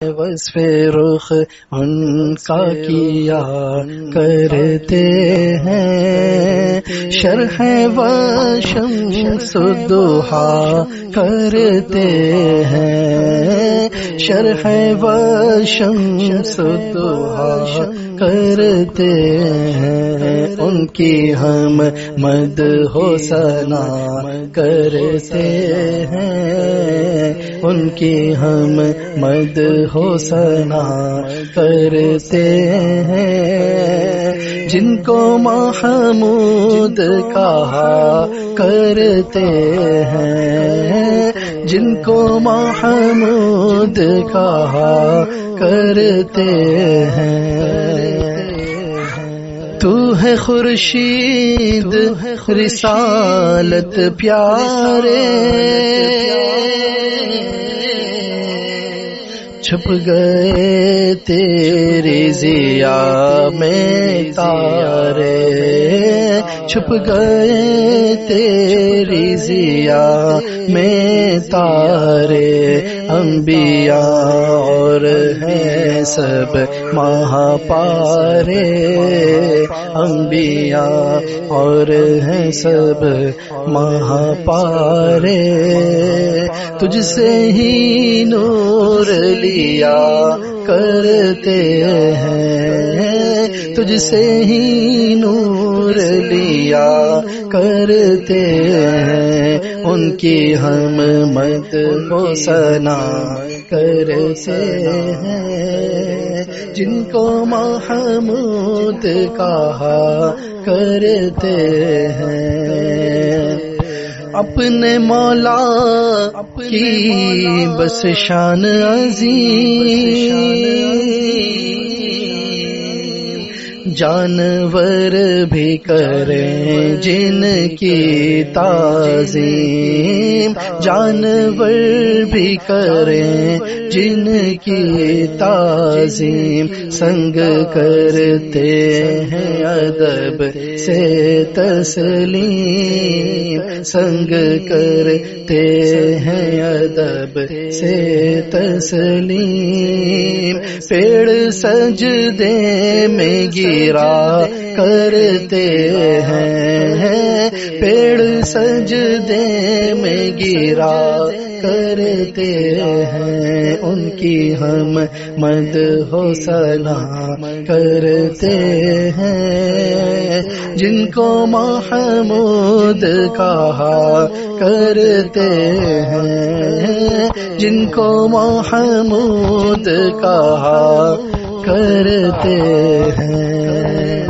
وصف رخ ان کا کیا کرتے ہیں، شرح و شمس الضحیٰ کرتے ہیں، شرح و شمس الضحیٰ کرتے ہیں، ان کی ہم مدح و ثنا کرتے ہیں، ان کی ہم مدح و ثنا کرتے ہیں، جن کو محمود کہا کرتے ہیں، جن کو محمود کہا کرتے ہیں، تو ہے خورشید رسالت پیارے، چھپ گئے تیری ضیا میں تارے، چھپ گئے تیری ضیا میں تارے، انبیاء اور ہیں سب مہاپارے، انبیاء اور ہیں سب مہاپارے، تجھ سے ہی نور لیا کرتے ہیں، تجھ سے ہی نور لیا کرتے ہیں، ان کی ہم مدح و ثنا کرتے ہیں، جن کو محمود کہا کرتے ہیں، اپنے مولا کی بس شان عظیم، جانور بھی کریں جن کی تعظیم، جانور بھی کریں جن کی تعظیم، سنگ کرتے ہیں ادب سے تسلیم، سنگ کرتے ہیں ادب سے تسلیم، پیڑ سجدے میں گرا کرتے ہیں، پیڑ سجدے میں گرا کرتے ہیں، ان کی ہم مدح و ثنا کرتے ہیں، جن کو محمود کہا کرتے ہیں، جن کو محمود کہا کرتے ہیں۔